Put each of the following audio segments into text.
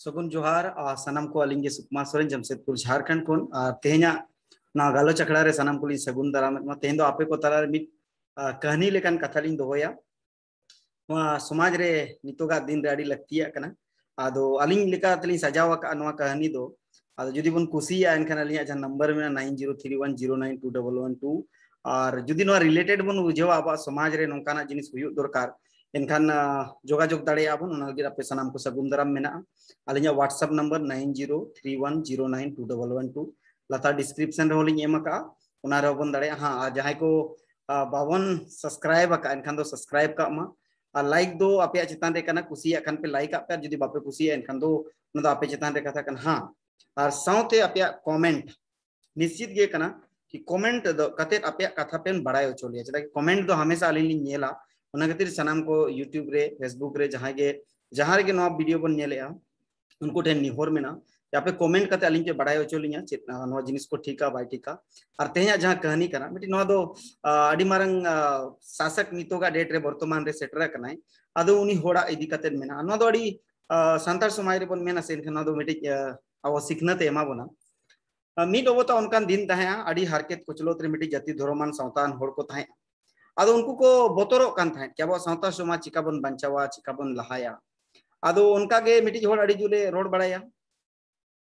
सगुन जोहार सनम को अलिंगे सुकुमार सोरेन जमशेदपुर झारखंड को तेहना ना गालोच अखड़ा रे सनम को सगुन दाराम तेहन दो आपे को तला रे मिट कहानी लेकान कथा लिंग दोया समाज रे नितोगा दिन रे अड़ी लक्तिया कना आदो अलिंग लेका तलिंग सजावा का नवा कहानी दो आदो जुदी बन कुसिया एनखान अलिंग जहां नंबर में 9031092112 और जुदी नवा रिलेटेड बन बुझेवा आबा समाज रे नोंकाना जिनिस हुयु दरकार एनखान जोगाजोग दाड़े आबन उना लगी आपे सनाम को सगुन दाराम मेना अलिंग व्हाट्सएप नंबर 9031092112 लता डिस्क्रिप्शन रे होलिंग एमा का उना रे बन दाड़े हां जहां को बावन सब्सक्राइब का एनखान दो सब्सक्राइब का मा लाइक दो आपे चितान रे कना कुसिया खान पे लाइक आपे जुदी बापे कुसिया एनखान दो उना दो आपे चितान रे कथा कन हां और साउते आपे कमेंट निश्चित गे कना कि कमेंट दो कते आपे कथा पेन बड़ाय चलिया चला कि कमेंट दो हमेशा अली नेला उना खातिर सनाम को यूट्यूब रे फेसबुक रे जहां गे नवा वीडियो बन नेलेया उनको ठेन निहोर मेना पे कमेंट करते अलिंग पे बड़ाय चलिया चेत नवा जिनिस को ठीका बाय ठीका और तेहना जहां कहानी कना मिटी नवा दो अडी मारंग शासक नितोगा डेट रे वर्तमान रे सेटर कनाय अदो उनी होड़ा इदी कते मेना नवा दो अडी संतार समाज रे बन मेना सेन नवा दो मिटी अब सिखनत एमा बना मिड ओबता उनकान दिन तहाया अडी हारकेत कुचलोत रे मिटी जाति धर्मान सावतान होड़ को तहाया आदो उनको को बोतरो कान था कि अब सावता समाज चिका बन बंचावा चिका बन लहाया आदो उनका गे मिटी होड़ अडी जुले रोड बड़ाया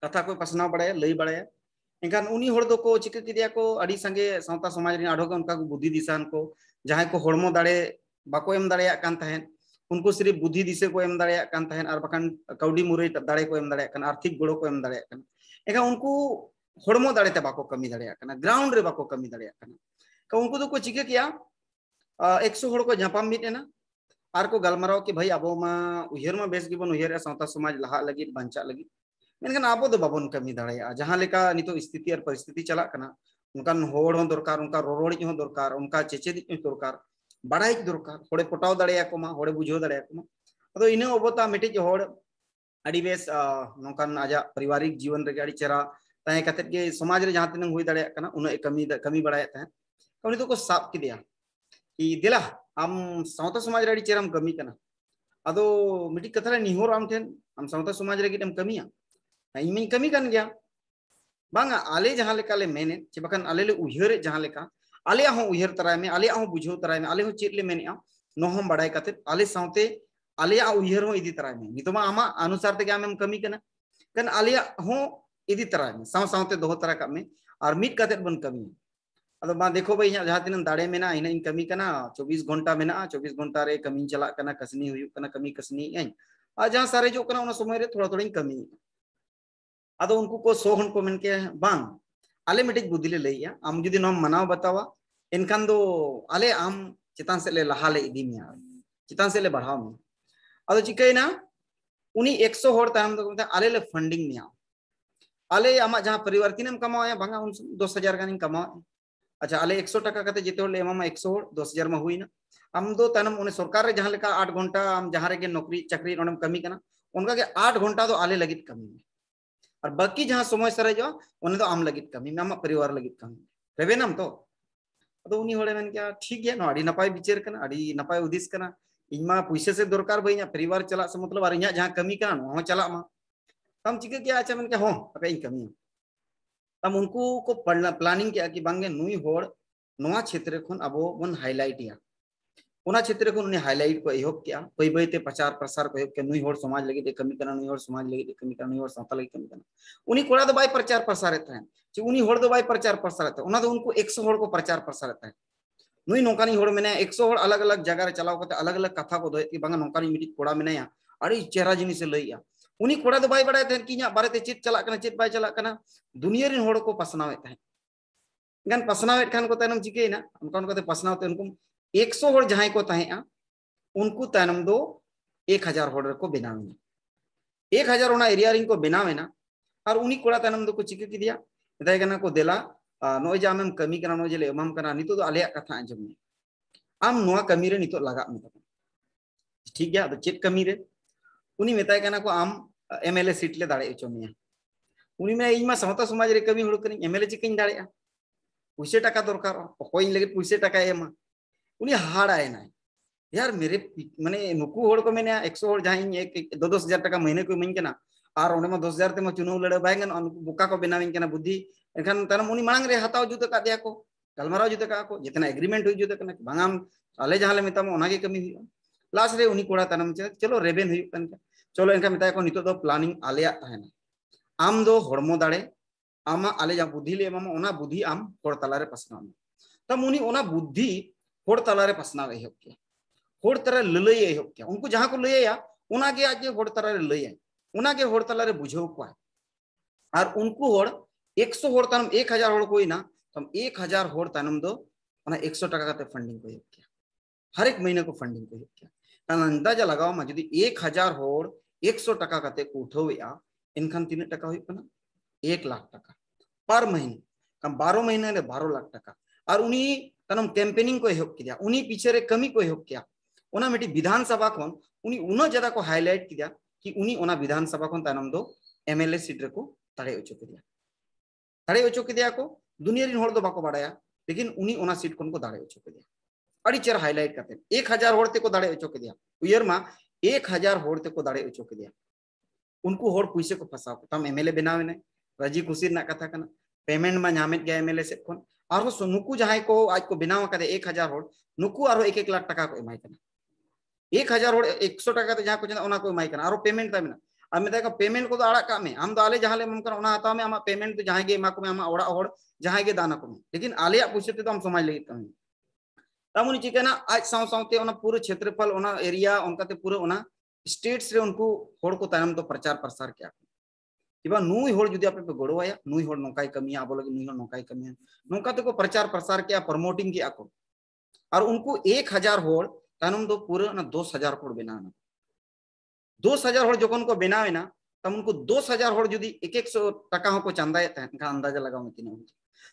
कथा को पसनाव बड़ाया लई बड़ाया एनखान उनी होड़ दो को चिका किदिया को अडी संगे सावता समाज रे आडो उनका को बुद्धि दिशान को जहां को होड़मो दाड़े बाको एम दाड़ेया कान थाहेन उनको सिर्फ बुद्धि दिशे को एम दाड़ेया कान थाहेन और बकान कौडी मुरई दाड़े को एम दाड़ेया कान आर्थिक गोड़ो को एम दाड़ेया कान एनखान उनको होड़मो दाड़े ते बाको कमी दाड़ेया कान ग्राउंड रे बाको कमी दाड़ेया कान का उनको दो को चिका किया 100 होड़ को झापाम मिटेना आर को गलमाराव कि भाई अब मा उहर मा बेस गिबन उहर सावता समाज लहा लगी बंचा लगी मेनखान अब दो बाबन कमी दाड़ेया जहां लेका नितो स्थिति और परिस्थिति चला कना उनकान होड़ हो दरकार उनका रोरोड़ी हो दरकार उनका चेचेदी दरकार बड़ाई दरकार होड़े पटाव दाड़ेया को मा होड़े बुझो दाड़ेया को मा अदो इने ओबता मिटे होड़ अडी बेस नोकान आजा पारिवारिक जीवन रे अडी चेरा ताहे कते के समाज रे जहां तिनंग हुई दाड़ेया कना उन कमी बड़ाया ताहे उनी तो को साब किदिया कि दिला आम सावता समाज रे चेराम कमी कना अदो मिटी कथा रे निहोर आम ठेन आम सावता समाज रे गिटम कमिया इमिन कमी कन गया बांगा आले जहां लेका ले मेने चे बकन आले ले उहर जहां लेका आले हो उहर तराय में आले हो बुझो तराय में आले हो चेत ले मेने नो हम बड़ाय कते आले सावते आले उहर हो इदी तराय में नितोमा आमा अनुसार ते आम कमी कना कन आले हो इदी तराय में साव सावते दोह तरा का में और मिट कते बन कमी अदो बा देखो भाई जहां तीन दाड़े में ना इन कमी कना 24 घंटा में ना 24 घंटा रे कमी चला कना कसनी हुई कना कमी कसनी आ जहां सारे जो कना उना समय रे थोड़ा थोड़ी कमी अदो उनको को 100 घंटा को मन के बांग आले मिटे बुद्धि ले लइया आम जुदी नम मनाव बतावा एनखान दो आले आम चितान से ले लहा ले इदी मिया चितान से ले बढ़ाव में अदो चिकैना उनी 100 होड़ ताम दो आले ले फंडिंग मिया आले आमा जहां परिवार तीनम कमाया भांगा उन 10000 गानी कमावा अच्छा आले 100 टका कते जेते होले एमा 100 होड़ 10000 मा हुईना आम दो तनम उन सरकार रे जहां लेका 8 घंटा आम जहां रे के नौकरी चाकरी ओनम कमी कना उनका के 8 घंटा दो आले लगित कमी और बाकी जहां समय सरे जो उन दो आम लगित कमी आम परिवार लगित कमी रेबेनम तो अदो उनी होड़े मन क्या ठीक है नो अडी नपाय विचार कना अडी नपाय उदिस कना इमा पैसे से दरकार भइया परिवार चला से मतलब और इया जहां कमी कना नो चला मा तम चिके क्या अच्छा मन के हो अपे कमी तम उनको को प्लानिंग किया कि बांगे नुई होड़ नोआ क्षेत्र खन अबो बन हाईलाइट या उना क्षेत्र खन उनी हाईलाइट को एहोक किया पई पईते प्रचार प्रसार को एहोक के नुई होड़ समाज लगी दे कमी करना नुई होड़ समाज लगी दे कमी करना नुई होड़ साता लगी कमी करना उनी कोड़ा दो बाय प्रचार प्रसार रहता है जे उनी होड़ दो बाय प्रचार प्रसार रहता है उना दो उनको 100 होड़ को प्रचार प्रसार रहता है नुई नोकानी होड़ मेने 100 होड़ अलग अलग जगह रे चलाव करते अलग अलग कथा को दो कि बांगा नोकानी मिटी कोड़ा मेने या अड़ी चेहरा जिनी से लइया उनी कोड़ा दो बाय बड़ाय थे कि बारे ते चित चला कना चित बाय चला कना दुनिया रे होड़ को पसनावे थे गन पसनावे खान को तनम चिकेना उनका को पसनावते उनको 100 होड़ जहां को तहेआ उनको तनम दो 1000 होड़ को बनावे 1000 ओना एरिया रिंग को बनावे ना और उनी कोड़ा तनम दो को चिके कि दिया बताय कना को देला नो जामम कमी कना नो जेले एमम कना नितो दो आले कथा अंजम में आम नोआ कमी रे नितो लगा में ठीक गया तो चेत कमी रे उनी मेताय कना को आम एमएलए सीट ले दाड़े चोमिया उनी में इमा सावता समाज रे कमी हुड़ कनी एमएलए चिकन दाड़ेया पैसे टका दरकार कोई लगे पैसे टका एमा उनी हाड़ाए ना यार मेरे माने नुकु होड़ को मैंने 100 होड़ जहां एक 2-2 हजार टका महीने को मन केना और ओने मा 10,000 ते मा चुनाव लड़े बाय गन बुका को बनाविन कना बुद्धि एनखान तनम उनी मांग रे हताव जुत का दिया को गलमाराव जुत का को जितना एग्रीमेंट हुई जुत कना बांगाम आले जहां ले मेता ओना के कमी हुई लास्ट रे उनी कोड़ा तनम चलो रेबेन हुई कन चलो एनका मेता को नितो दो प्लानिंग आलेया ताहेना आम दो हड़मो दाड़े आमा आले जा बुद्धि ले मामा ओना बुद्धि आम होड़ तलारे पसनाव तब उनी ओना बुद्धि होड़ तलारे पसनाव एहब के होड़ तरा ललय एहब के उनको जहां को लयया ओना के आज होड़ तलारे लय ओना के होड़ तलारे बुझाव को और उनको होड़ 100 होड़ तनम 1000 होड़ कोई ना तम 1000 होड़ तनम दो ओना 100 टका काते फंडिंग को एहब के हर एक महीने को फंडिंग को एहब के कान अंदाजा लगाओ मा जदी 1000 होड़ 100 टका काते को उठावेया इनखान तीन टका हुई कना 1 लाख टका पर महीने कम 12 महीने रे 12 लाख टका और उनी तनम कैंपेनिंग को एहब किया उनी पीछे रे कमी को एहब किया ओना मिटी विधानसभा खन उनी उना ज्यादा को हाईलाइट किया कि उनी ओना विधानसभा खन तनम दो एमएलए सीट रे को ताड़े ओचो किया को दुनिया रिन होड़ दो बाको बाड़ाया लेकिन उनी ओना सीट खन को दाड़े ओचो किया अड़ी चेर हाईलाइट करते 1000 होड़ ते को दाड़े ओचो किया उयर मा 1000 होड़ ते को दाड़े ओचो किया उनको होड़ पुइसे को फसाव तम एमएलए बनावे ने राजी खुशी ना कथा कना पेमेंट मा नामेत गया एमएलए से खन आरो नुकु जहां को आज को बनाव कदे 1000 होड़ नुकु आरो 1 लाख टका को एमाय कना 1000 होड़ 100 टका ते जहां को जना ओना को एमाय कना आरो पेमेंट तामेना आम मेता को पेमेंट को आड़ा का में आम दो आले जहां ले मम कर ओना हताव में आमा पेमेंट तो जहां गे एमा को में आमा ओड़ा होड़ जहां गे दाना को लेकिन आले पुइसे ते तो हम समाज लगी तम तमुनी चिकना आज साव सावते ओना पूरे क्षेत्रफल ओना एरिया उनकाते पूरे ओना स्टेट्स रे उनको होड़ को तायम तो प्रचार प्रसार किया किबा नुई होड़ जुदी आपे पे गोड़वाया नुई होड़ नोकाई कमिया आबो लगे नुई होड़ नोकाई कमिया नोका ते को प्रचार प्रसार किया प्रमोटिंग किया को और उनको 1000 होड़ तायम दो पूरे ना 2000 होड़ बनाना 2000 होड़ जोकन को बनावे ना तम उनको 2000 होड़ जुदी 100 टका को चंदाए का अंदाजा लगाओ में तीन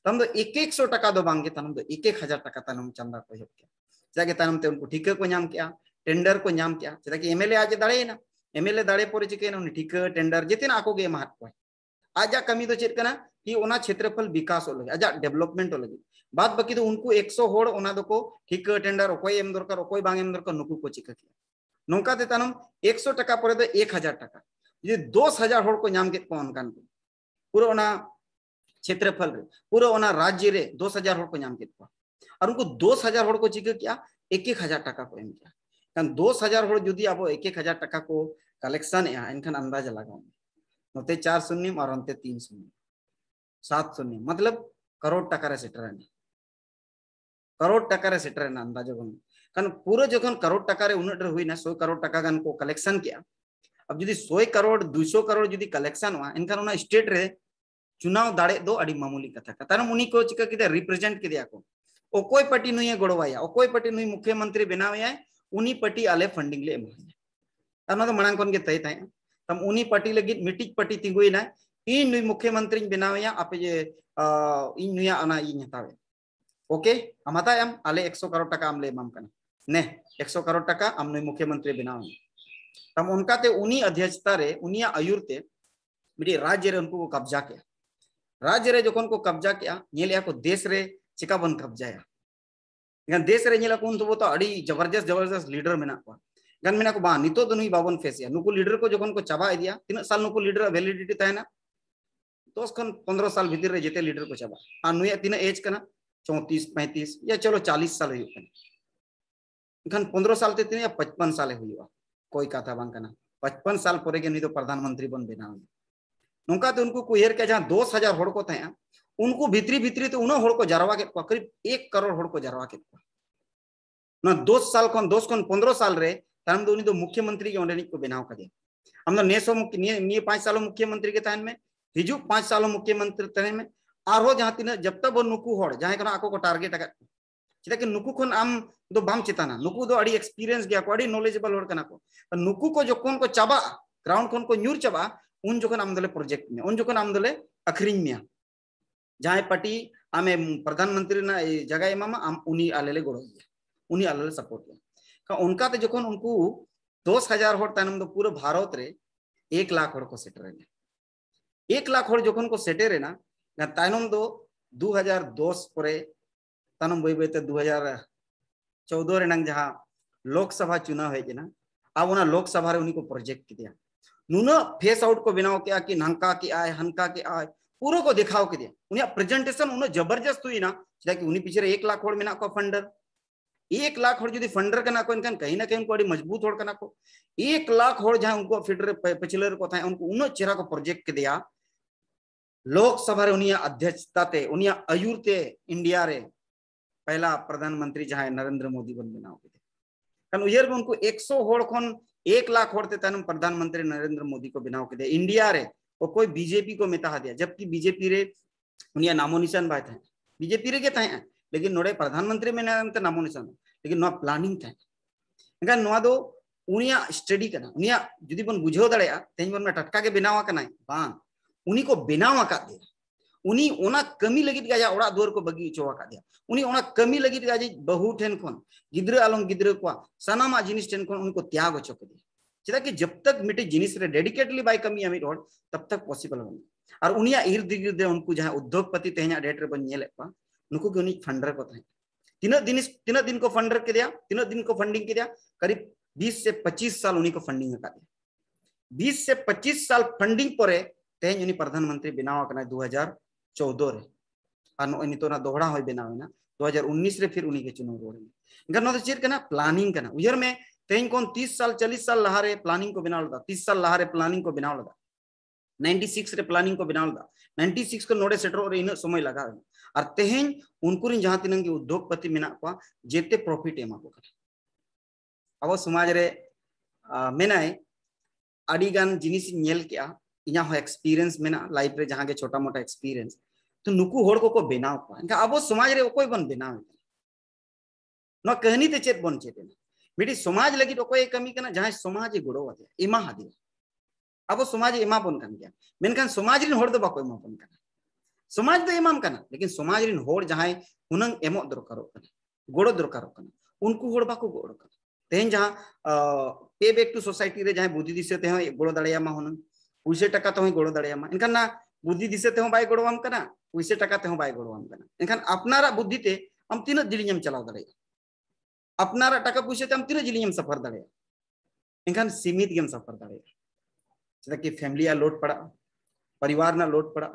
तम दो 100 टका दो बांगे तम दो 1000 टका तनम चंदा को हेब किया जाके तनम ते उनको ठिका को नाम किया टेंडर को नाम किया चेदा कि एमएलए आज दाड़े ना एमएलए दाड़े पर चिके उनी ठिका टेंडर जेतेना आको गे माहत को आजा कमी तो चेत कना कि ओना क्षेत्रफल विकास हो लगे आजा डेवलपमेंट हो लगे बात बाकी तो उनको 100 होड़ ओना दो को ठिका टेंडर कोई एम दरकार कोई बांग एम दरकार नुकु को चिका किया नोका ते तनम 100 टका पर दो 1000 टका ये 2000 होड़ को नाम के को अनकान को पूरा ओना क्षेत्रफल रे पूरा ओना राज्य रे 2000 होड़ को नाम के को और उनको 2000 होड़ को चिका किया 1000 टका को एम किया kan 2000 होड़ जुदी अब 1000 टका को कलेक्शन या इनखान अंदाजा लगाओ नोते 4 शून्य और अंते 3 शून्य 7 शून्य मतलब करोड़ टका रे सेटर है करोड़ टका रे सेटर है अंदाजा गन kan पूरा जखन करोड़ टका रे उनट रे हुई ना 100 करोड़ टका गन को कलेक्शन किया अब जुदी 100 करोड़ 200 करोड़ जुदी कलेक्शन हुआ इनखान उना स्टेट रे चुनाव दाड़े दो अड़ी मामूली कथा कतार मुनी को चिका किदे रिप्रेजेंट किदिया को ओ कोई पार्टी नुई गोड़वाया ओ कोई पार्टी नुई मुख्यमंत्री बनावया उनी पार्टी आले फंडिंग ले एमा तो मणांग कोन के तय तय तम उनी पार्टी लगी मिटिज पार्टी तिंगुइना इन नुई मुख्यमंत्री बनावया आपे जे इन नुया अना इन हतावे ओके अमाता एम आले 100 करोड़ टका आम ले माम कना ने 100 करोड़ टका आम नुई मुख्यमंत्री बनाव तम उनका ते उनी अध्यक्षता रे उनिया आयुर ते मिडी राज्य रे उनको कब्जा किया राज्य रे जोखन को कब्जा किया नेलिया को देश रे चिका बन कब्जाया गन देश रे नेला कोन तो अड़ी जबरदस्त लीडर मेना को गन मेना को बा नितो तो नुई बाबन फेसिया नुको लीडर को जोखन को चाबा दिया तीन साल नुको लीडर वैलिडिटी ताहेना 10 खन 15 साल भीतर रे जेते लीडर को चाबा आ नुया तीन एज कना 34 35 या चलो 40 साल हुई कन 15 साल ते तीन या 55 साल हुई कोई कथा बांग कना 55 साल परे के नी तो प्रधानमंत्री बन बनाव नोका तो उनको कुयर के जहां 2000 होड़ को थाया उनको भीतरी भीतरी तो उन होड़ को जरवा के करीब 1 करोड़ होड़ को जरवा के ना 2 साल खन 15 साल रे ताम दो उनी तो मुख्यमंत्री के ओंडेनी को बनाव कदे हम तो नेसो मुख्य 5 साल मुख्यमंत्री के तान में हिजु 5 साल मुख्यमंत्री तने में आरो जहां तीन जब तक वो नुकु होड़ जहां कना आको को टारगेट अगा चिता कि नुकु खन आम दो बाम चिताना नुकु दो अड़ी एक्सपीरियंस गया को अड़ी नॉलेजेबल होड़ कना को नुकु को जोकन को चाबा ग्राउंड खन को न्यूर चाबा उन जोकन आम दले प्रोजेक्ट में उन जोकन आम दले अखरिंग में जहां पार्टी आमे प्रधानमंत्री ना जगह एमामा आम उनी आलेले गोड़ो उनी आलेले सपोर्ट का उनका ते जोकन उनको 10,000 होड़ तानम दो पूरे भारत रे 1 लाख होड़ को सेटर रे 1 लाख होड़ जोकन को सेटर रे ना तानम दो 2010 परे तानम बई बईते 2014 रे नंग जहां लोकसभा चुनाव है ना अब उना लोकसभा रे उनी को प्रोजेक्ट किया नुना फेस आउट को बनाव के कि नंका के आय हनका के आय पूरा को दिखाव के दिया उनिया प्रेजेंटेशन उन जबरदस्त हुई ना चेदा कि उनी पीछे 1 लाख होड़ मेना को फंडर 1 लाख होड़ जुदी फंडर कना को इनकान कहीं ना कहीं उनको अड़ी मजबूत होड़ कना को 1 लाख होड़ जहां उनको फिडर पचलर को था उनको उन चेहरा को प्रोजेक्ट के दिया लोकसभा रे उनिया अध्यक्षता ते उनिया आयुर ते इंडिया रे पहला प्रधानमंत्री जहां नरेंद्र मोदी बन बनाव के कारण उयर उनको 100 होड़ खन 1 लाख होड़ ते तनम प्रधानमंत्री नरेंद्र मोदी को बनाव के दे इंडिया रे वो कोई बीजेपी को मेता दिया जबकि बीजेपी रे उनिया नामो निशान बाय था बीजेपी रे के था लेकिन नोड़े प्रधानमंत्री में नामो निशान लेकिन नो प्लानिंग था एनखान नो दो उनिया स्टडी करना उनिया जुदी बन बुझाव दाड़ेया तेज बन में टटका के बनाव कनाय बांग उनी को बनाव का दे उनी ओना कमी लगित गाया ओड़ा दुआर को बगी चोवा का दिया उनी ओना कमी लगित गाया बहु ठेन खन गिद्र आलम गिद्र को सनामा जिनिस ठेन खन उनको त्याग ओचो के दिया चेदा कि जब तक मिटे जिनिस रे डेडिकेटली बाय कमी अमी रोड तब तक पॉसिबल बन और उनिया इर्द गिर्द उनको जहां उद्योगपति तेहना डेट रे बन नेले पा नुको के उनी फंडर को था तीना दिन को फंडर के दिया तीना दिन को फंडिंग के दिया करीब 20 से 25 साल उनी को फंडिंग का दिया 20 से 25 साल फंडिंग परे तेहन उनी प्रधानमंत्री बनाव कना 2014 रे और नो नितो ना दोहरा होय बनाव ना 2019 रे फिर उनी के चुनाव रोड गन नो चेत कना प्लानिंग कना उयर में तेहन कोन 30 साल 40 साल लहारे प्लानिंग को बनाव लदा 30 साल लहारे प्लानिंग को बनाव लदा 96 रे प्लानिंग को बनाव लदा 96 को नोडे सेटर रे इन समय लगा और तेहन उनको रिन जहां तिनंगे उद्योगपति मेना को जेते प्रॉफिट एमा को अब समाज रे मेनाय आडी गान जिनिस नेल के इना हो एक्सपीरियंस मेना लाइफ रे जहां के छोटा मोटा एक्सपीरियंस तो नुकु होड़ को बनाव को इनका अब समाज रे ओकोय बन बनाव नो कहानी ते चेत बन चेत मिडी समाज लगी ओकोय कमी कना जहां समाज गोड़ो आदे इमा हादे अब समाज इमा बन कन गया मेनखान समाज रिन होड़ दो बाको इमा बन कना समाज दो इमाम कना लेकिन समाज रिन होड़ जहां हुनंग एमो दरकारो कना गोड़ो दरकारो कना उनको होड़ बाको गोड़ो कना तेहन जहां पे बैक टू सोसाइटी रे जहां बुद्धि दिसे ते गोड़ो दाड़िया मा हुनंग पैसे टका ते गोड़ो दाड़िया मा इनखान ना बुद्धि दिसे ते बाय गोड़ोवाम कना पैसे टका ते बाय गोड़ोवाम कना इनखान अपनारा बुद्धि ते हम तीन जिलियम चलाव दाड़िया अपनारा टका पैसे ते हम तीन जिलियम सफर दाड़िया इनखान सीमित गेम सफर दाड़िया चेदा कि फैमिली आ लोड पड़ा परिवार ना लोड पड़ा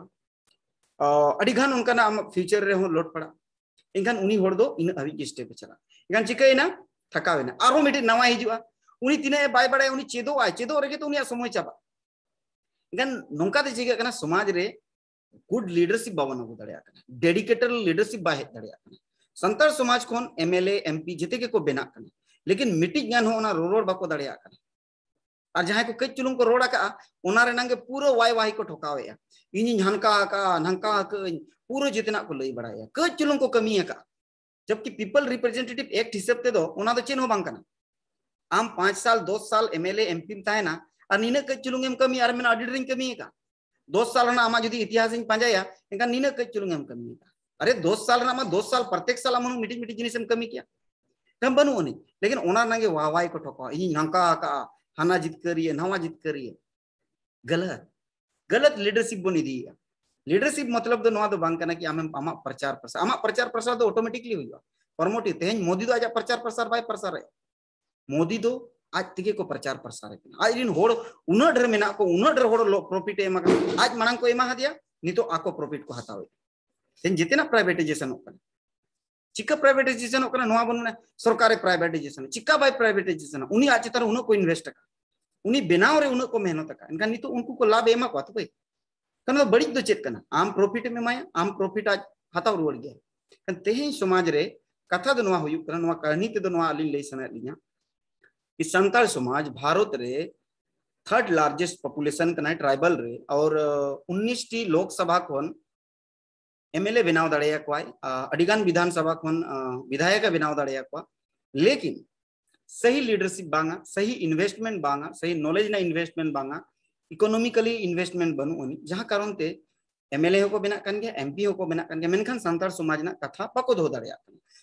अडिघान उनका ना फ्यूचर रे हो लोड पड़ा इनखान उनी होड़ दो इन अभी स्टेप चला इनखान चिकायना थकावेना आरो मिटे नवा हिजुआ उनी तिने बाय बड़ाय उनी चेदो रेगे तो उनी समय चाबा इनखान नोंका ते चिका कना समाज रे गुड लीडरशिप बावन अगु दाड़िया कना डेडिकेटेड लीडरशिप बा हेज दाड़िया कना संतार समाज कोन एमएलए एमपी जते के को बेना कना लेकिन मिटिज ज्ञान हो ओना रोड बाको दाड़िया कना और जहां को कच चुलुंग को रोड़ा का ओना रे नंगे पूरो वाई वाई को ठोकावेया इनी हनका का नंका का पूरो जितना को लई बड़ाया कच चुलुंग को कमी है का जबकि पीपल रिप्रेजेंटेटिव एक्ट हिसाब ते दो ओना दो चेन हो बांग कना आम 5 साल 2 साल एमएलए एमपी ताहेना और नीना कच चुलुंग एम कमी और मेन ऑडिटरिंग कमी है का 2 साल ना आमा जदी इतिहास इन पांजाया एनका नीना कच चुलुंग एम कमी है का अरे 2 साल ना 2 साल प्रत्येक साल हम मिटी मिटी जिनिस एम कमी किया कम बनू ओनी लेकिन ओना नंगे वावाई को ठोका इनी नंका का हाना जित करिए नवा जित करिए गलत गलत लीडरशिप बनी दी लीडरशिप मतलब दो नवा दो बांग कना कि आमा प्रचार प्रसार दो ऑटोमेटिकली हुआ प्रमोटिव तेहन मोदी दो आज प्रचार प्रसार बाय प्रसार है मोदी दो आज तिगे को प्रचार प्रसार है आज रिन होड़ उना ढेर मेना को उना ढेर होड़ प्रॉफिट एमा आज मांग को एमा दिया नितो आको प्रॉफिट को हतावे तेन जितना प्राइवेटाइजेशन होकना चिका प्राइवेटाइजेशन होकना नवा बन सरकार प्राइवेटाइजेशन चिका बाय प्राइवेटाइजेशन उनी आज तर उना को इन्वेस्ट का उनी बनाव रे उना को मेहनत का इनका नितो उनको को लाभ एमा को तो भाई कना बड़ी दो चेत कना आम प्रॉफिट में माया आम प्रॉफिट आज हताव रुड़ गया कन तेही समाज रे कथा दो नवा हुयु कना नवा कहानी ते दो नवा अली लई सना लिया कि संताल समाज भारत रे 3rd लार्जेस्ट पॉपुलेशन कना ट्राइबल रे और 19 टी लोकसभा कोन एमएलए बनाव दाड़िया को अडिगान विधानसभा कोन विधायक बनाव दाड़िया को लेकिन सही लीडरशिप बांगा सही इन्वेस्टमेंट बांगा सही नॉलेज ना इन्वेस्टमेंट बांगा इकोनॉमिकली इन्वेस्टमेंट बनू जहां कारण ते एमएलए को बना कन गया एमपी को बना कन गया मेनखान संताल समाज ना कथा बाको दो दाड़िया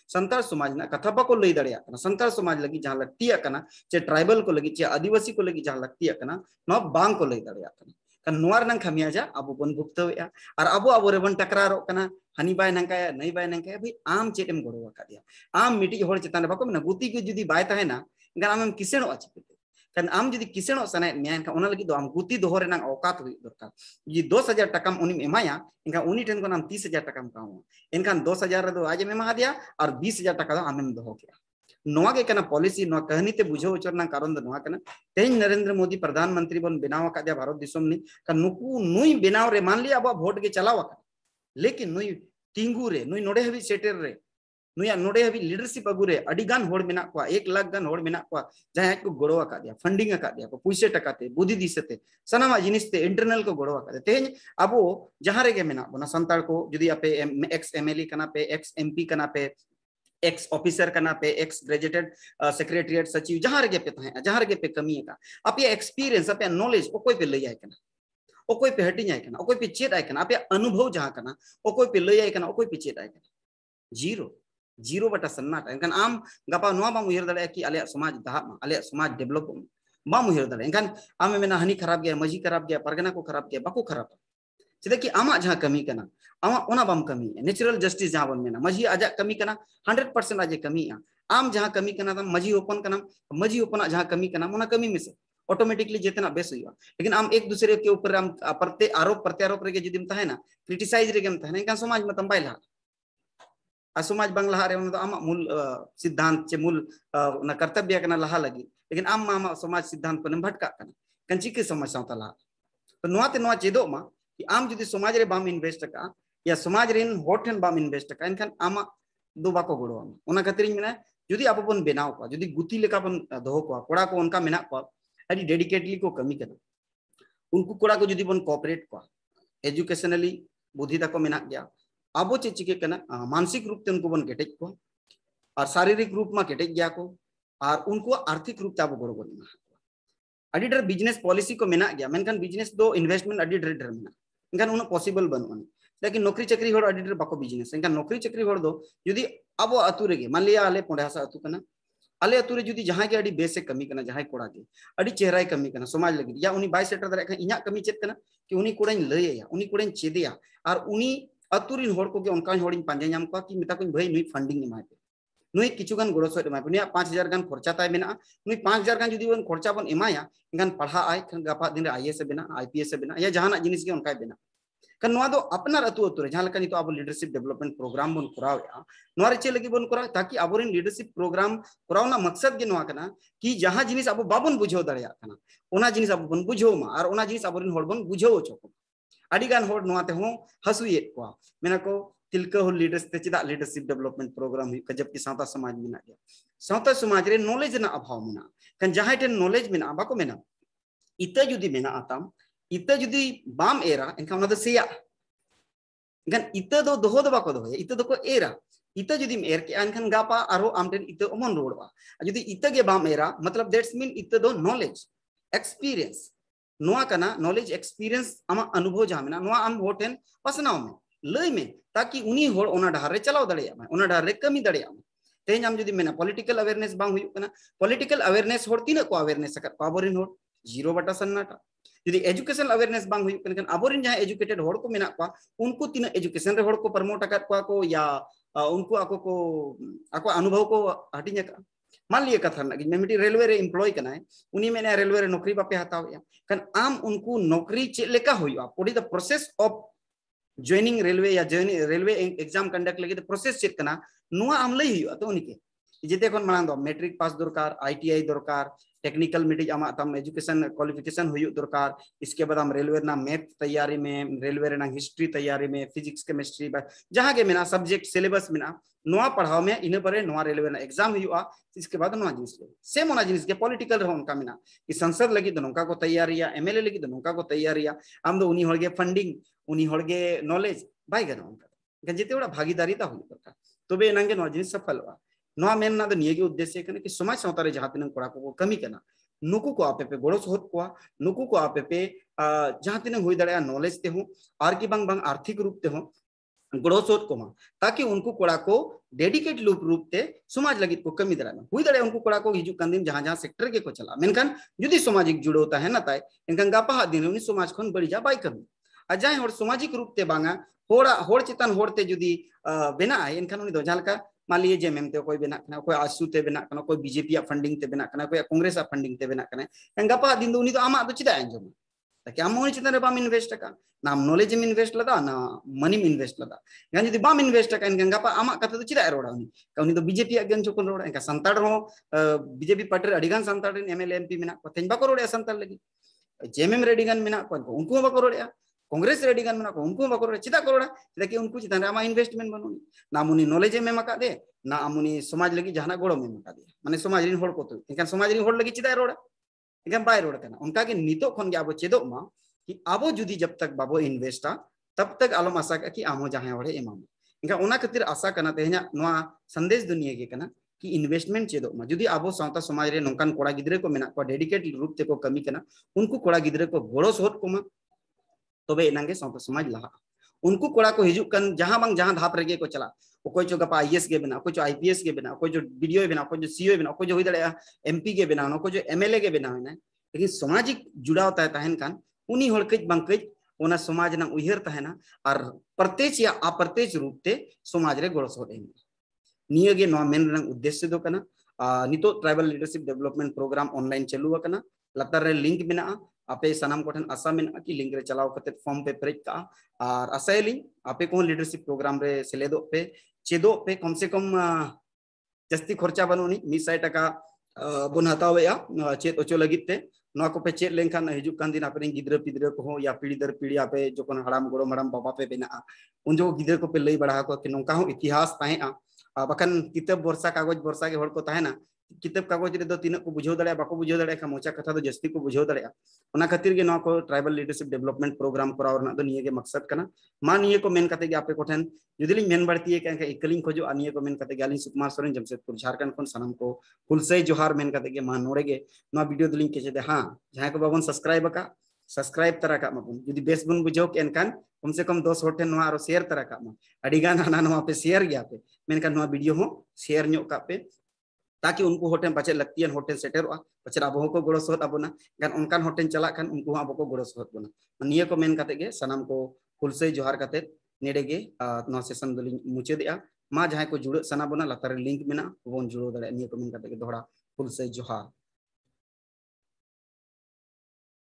संताल समाज ना कथा बाको लई दाड़िया संताल समाज लगी जहां लगतिया कना चे ट्राइबल को लगी चे आदिवासी को लगी जहां लगतिया कना न बांग को लई दाड़िया कन नोर नंग खमिया जा अब बन भुक्तवेया और अब रे बन टकरारो कना हनी बाय नंकाया नहीं बाय नंकाया भाई आम चेटेम गोड़ो का दिया आम मिटी होड़ चितान बाको ना गुती के जुदी बाय ताहे ना गाम आम किसेनो अच्छे kan am judi kisenok sanai me enkan ona lagi do am guti doho renang औकात हुई दरकार जी 10,000 टाका उनी एमाया इनका उनी ठेन को नाम 30,000 टाका कामा इनकान 10,000 रे दो आज में एमा दिया और 20,000 टाका दो आमेम दोहो किया नोआ के कना पॉलिसी नोआ कहनी ते बुझो उचरना कारण दो नोआ कना तेज नरेंद्र मोदी प्रधानमंत्री बन बनाव का दिया भारत दिसम नि का नुकु नुई बनाव रे मान लिया अब वोट के चलावा लेकिन नुई टिंगू रे नुई नोडे हबी सेटर रे नुया नोडे हबी लीडरशिप अगु रे अडी गान होड़ मेना को 1 लाख गान होड़ मेना को जहां को गोड़ो आका दिया फंडिंग आका दिया को पैसे टकाते बुद्धि दिसते सनामा जिनिसते इंटरनल को गोड़ो आका तेज अब जहां रे के मेना बना संताल को जदी आपे एक्स एमएलए कना पे एक्स एमपी कना पे एक्स ऑफिसर कना पे एक्स ग्रेजुएटेड सेक्रेटरीट सचिव जहां रे पे तहे जहां रे पे कमी का आपे एक्सपीरियंस आपे नॉलेज ओ कोई पे लई आय कना ओ कोई पे हटिंग आय कना ओ कोई पे चेत आय कना आपे अनुभव जहां कना ओ कोई पे लई आय कना ओ कोई पे चेत आय कना जीरो बटा सन्नाट एनखान आम गपा नोआ बाम उयर दड़े कि आले समाज दाहा आले समाज डेवलप बाम उयर दड़े एनखान आम मेना हनी खराब गया मजी खराब गया परगना को खराब गया बाको खराब चेदा कि आमा जहां कमी कना आमा ओना बाम कमी नेचुरल जस्टिस जहां बन मेना मजी आजा कमी कना 100% आजे कमी आम जहां कमी कना तम मजी ओपन कना मजी ओपन जहां कमी कना ओना कमी में से ऑटोमेटिकली जेतना बेस हुआ लेकिन आम एक दूसरे के ऊपर आम आरोप प्रत्यारोप रे जदिम तहे ना क्रिटिसाइज रे गेम तहे एनखान समाज में तम बाइला समाज बांग लहा रे आम मूल सिद्धांत चे मूल कर्तव्य कना लहा लगी लेकिन आम आम समाज सिद्धांत को भटका कना कंची के समाज सावता लहा तो नोआते नोआ चेदो मा कि आम जदी समाज रे बाम इन्वेस्ट का या समाज रेन होठन बाम इन्वेस्ट का एनखान आम दो बाको गोड़ो ओना खातिर मेना जदी आप बन बनाव को जदी गुती लेका बन दोहो को कोड़ा को उनका मेना को अडी डेडिकेटली को कमी कना उनको कोड़ा को जदी बन कोऑपरेट को एजुकेशनली बुद्धि तको मेना गया अब चे चिके कना मानसिक रूप से उनको बन केटेज को और शारीरिक रूप में केटेज गया को और उनको आर्थिक रूप से अब गोड़ बन अडिडर बिजनेस पॉलिसी को मेना गया मेनखान बिजनेस दो इन्वेस्टमेंट अडिडर डर मेना इनखान उन पॉसिबल बनवन लेकिन नौकरी चाकरी होड़ अडिडर बाको बिजनेस इनखान नौकरी चाकरी होड़ दो यदि अब अतु रे मान लिया आले पोंडेहासा अतु कना आले अतु रे जदी जहां के अडी बेसे कमी कना जहां कोड़ा के अडी चेहराय कमी कना समाज लगी या उनी बाय सेटर दरे इना कमी चेत कना कि उनी कोड़ाइन लयया उनी कोड़ाइन चेदेया और उनी अतुरिन होड़ को के उनका होड़िन पांजे नाम को कि मिता को भाई नुई फंडिंग एमाय पे नुई किछु गान गोड़ो सो एमाय पे नुई 5000 गान खर्चा ताय मेना नुई 5000 गान जदी बन खर्चा बन एमाया गान पढ़ा आय गपा दिन रे आईएएस बना आईपीएस बना या जहाना जिनिस के उनका बना कन नोआ दो अपनार अतु अतु रे जहां लका नितो अब लीडरशिप डेवलपमेंट प्रोग्राम बन करावया नोआ रे चे लगी बन करा ताकि अबोरिन लीडरशिप प्रोग्राम करावना मकसद के नोआ कना कि जहां जिनिस अब बाबन बुझो दड़या कना ओना जिनिस अब बन बुझो मा और ओना जिनिस अबोरिन होड़ बन बुझो चको अडिगान होड़ नोआते हो हसुये को मेना को तिलका हो लीडर्स ते चिदा लीडरशिप डेवलपमेंट प्रोग्राम हुई जबकि सावता समाज में गया सावता समाज रे नॉलेज ना अभाव मेना कन जहां टेन नॉलेज मेना बाको मेना इते जुदी मेना आताम इते जुदी बाम एरा इनका ओना दो सेया गन इते दो दोहो दो बाको दो इते दो को एरा इते जुदी एर के अनखन गापा आरो आमटेन इते ओमन रोडवा जुदी इते के बाम एरा मतलब दैट्स मीन इते दो नॉलेज एक्सपीरियंस नोआ कना नॉलेज एक्सपीरियंस आमा अनुभव जहां मेना नोआ आम होटेन पसनाव में लय में ताकि उनी होड़ ओना डाहर रे चलाव दड़िया मा ओना डाहर रे कमी दड़िया मा तेज आम जदी मेना पॉलिटिकल अवेयरनेस बांग हुई कना पॉलिटिकल अवेयरनेस होड़ तीन को अवेयरनेस का पावरिन होड़ 0 बटा सन्नाटा जदी एजुकेशन अवेयरनेस बांग हुई कना अबोरिन जहां एजुकेटेड होड़ को मेना को उनको तीन एजुकेशन रे होड़ को प्रमोट अकत को या उनको आको अनुभव को हटिंग का मान लिया कथा ना मिट्टी रेलवे रे एम्प्लॉय कना उनी मेने रेलवे रे नौकरी बापे हताव या कन आम उनको नौकरी चे लेका होइया what is the process of joining railway या रेलवे एग्जाम कंडक्ट लगे तो प्रोसेस चेक कना नुआ आम लई हुइया तो उनके जेते कोन मानन दो मैट्रिक पास दरकार आईटीआई दरकार टेक्निकल मिट्टी आमा तम एजुकेशन क्वालिफिकेशन हुई दरकार इसके बाद हम रेलवे ना मैथ तैयारी में रेलवे रे ना हिस्ट्री तैयारी में फिजिक्स केमिस्ट्री जहां के मेना सब्जेक्ट सिलेबस मेना नोआ पढ़ाव में इन पर नोआ रेलवे ना एग्जाम हुआ इसके बाद नोआ जिनिस सेम ओना जिनिस के पॉलिटिकल रहो उनका मेना कि संसद लगी तो नोका को तैयारी या एमएलए लगी तो नोका को तैयारी या आम दो उनी होगे फंडिंग उनी होगे नॉलेज बाय गनो उनका जेते बड़ा भागीदारीता हुई दरकार तबे नंगे नोआ जिनिस सफल हुआ नोआ मेन ना निये के उद्देश्य कने कि समाज सावता रे जहां तिन कोड़ा को कमी कना नुकु को आपे पे गोड़ो सोहत को नुकु को आपे पे जहां तिन हुई दड़या नॉलेज ते हो आर की बंग बंग आर्थिक रूप ते हो गोड़ो सोहत को ताकि उनको कोड़ा को डेडिकेट रूप ते समाज लगी को कमी दड़ा हुई दड़े उनको कोड़ा को हिजु कंदिन जहां जहां सेक्टर के को चला मेनखान जुदी सामाजिक जुड़ो होता है ना ताय इनखान गापा दिन उनी समाज खन बड़ी जा बाय कमी अजाय होड़ सामाजिक रूप ते बांगा होड़ा होड़ चितान होड़ते जुदी बेना है इनखान उनी दो जहां लका मान लीजिए जेएमएम ते कोई बेना कना कोई आसू ते बेना कना कोई बीजेपी फंडिंग ते बेना कना कोई कांग्रेस फंडिंग ते बेना कना गपा दिन उनी आमा तो चिदा अंजम ताकि आम उनी चितान रे बाम इन्वेस्ट का ना नॉलेज में इन्वेस्ट लदा ना मनी में इन्वेस्ट लदा गान जदी बाम इन्वेस्ट का इनका गपा आमा कथा तो चिदा रोड़ा उनी तो बीजेपी अगेन चोकन रोड़ा इनका संताड़ हो बीजेपी पार्टी अडिगान संताड़ एमएलए एमपी मेना को तेन बाको रोड़ा संताड़ लगी जेएमएम रेडिगान मेना को उनको बाको रोड़ा कांग्रेस रेडिगान मेना को उनको बाको रोड़ा चिदा को रोड़ा कि उनको चितान रे आमा इन्वेस्टमेंट बनुनी ना मुनी नॉलेज में मका दे ना आमुनी समाज लगी जहाना गोड़ो में मका दे माने समाज रिन होड़ को तो इनका समाज रिन होड़ लगी चिदा रोड़ा इनका बाय रोड़ा कना उनका के नितो खन के आबो चेदो मा कि आबो जुदी जब तक बाबो इन्वेस्टा तब तक आलम आशा का कि आमो जहां होड़े एमाम इनका उना खातिर आशा कना तेहना नोआ संदेश दुनिया के कना कि इन्वेस्टमेंट चेदो मा जुदी आबो सावता समाज रे नोंकान कोड़ा गिदरे को मेना को डेडिकेटेड रूप ते को कमी कना उनको कोड़ा गिदरे को गोड़ो सोहत को मा तबे इनांगे सावता समाज लहा उनको कोड़ा को हिजुक कन जहां बांग जहां धाप रेगे को चला कोई जो गपा आईएएस के बिना कोई जो आईपीएस के बिना कोई जो बीडीओ बिना कोई जो सीओ बिना कोई जो हुई दड़े एमपी के बिना कोई जो एमएलए के बिना है लेकिन सामाजिक जुड़ाव तहन कान उनी हड़ कज बांग कज ओना समाज ना उयहर तहना और प्रत्यक्ष या अप्रत्यक्ष रूप ते समाज रे गोड़ सोहद एम निया गे नोआ मेन रंग उद्देश्य दो कना नितो tribal leadership development program online चालू कना लतार रे लिंक बिना आपे सनाम कोठन आशा मेना कि लिंक रे चलाव कते फॉर्म पे पेरेज का और आशायली आपे को लीडरशिप प्रोग्राम रे सेलेदो पे चेदो पे कम से कम जस्ती खर्चा बनुनी 100 टका बन हतावेया चेद ओचो लगित ते नोआ को पे चेद लेनखान हिजुक कान दिन आपे गिद्र पिद्र को या पीढ़ी दर पीढ़ी आपे जोकन हड़ाम गोड़ो मड़ाम बाबा पे बेना उन जो गिद्र को पे लई बढ़ा को कि नोंका हो इतिहास ताहेआ बखन किताब वर्षा कागज वर्षा के हड़ को ताहेना किताब कागज रे दो तीन को बुझाव दड़े बाको बुझाव दड़े का मोचा कथा तो जस्ती को बुझाव दड़े ओना खातिर गे नोआ को ट्राइबल लीडरशिप डेवलपमेंट प्रोग्राम कराव रना दो निये गे मकसद कना मा निये को मेन कते गे आपे कोठन जुदिलिंग मेन बढ़ती है कि इकलिंग खोजो अनिये को मेन कते गे आलिंग सुकुमार सोरेन जमशेदपुर झारखंड खन सनम को फुलसई जोहार मेन कते गे मा नोड़े गे नोआ वीडियो दुलिंग के दे हां जहां को बाबन सब्सक्राइब तरा का माबन जुदी बेस बन बुझाव के एनकान कम से कम 10 होठे नोआ आरो शेयर तरा का मा अडिगान हाना नोआ पे शेयर गया पे मेनकान नोआ वीडियो हो शेयर न्यो का पे ताकि उनको होटेल पाचे लक्तियन होटेल सेटेरोआ पाचे आबो को गोड़ो सोहत आबोना गान उनकान होटेल चला खान उनको आबो को गोड़ो सोहत बोना निये को मेन काते गे सनाम को फुलसई जोहार काते नेडे गे नो सेशन दलिंग मुचेदिया मा जहां को जुड़ सना बोना लतार लिंक मेना बोन जुड़ो दड़े निये को मेन काते गे दोहरा फुलसई जोहार।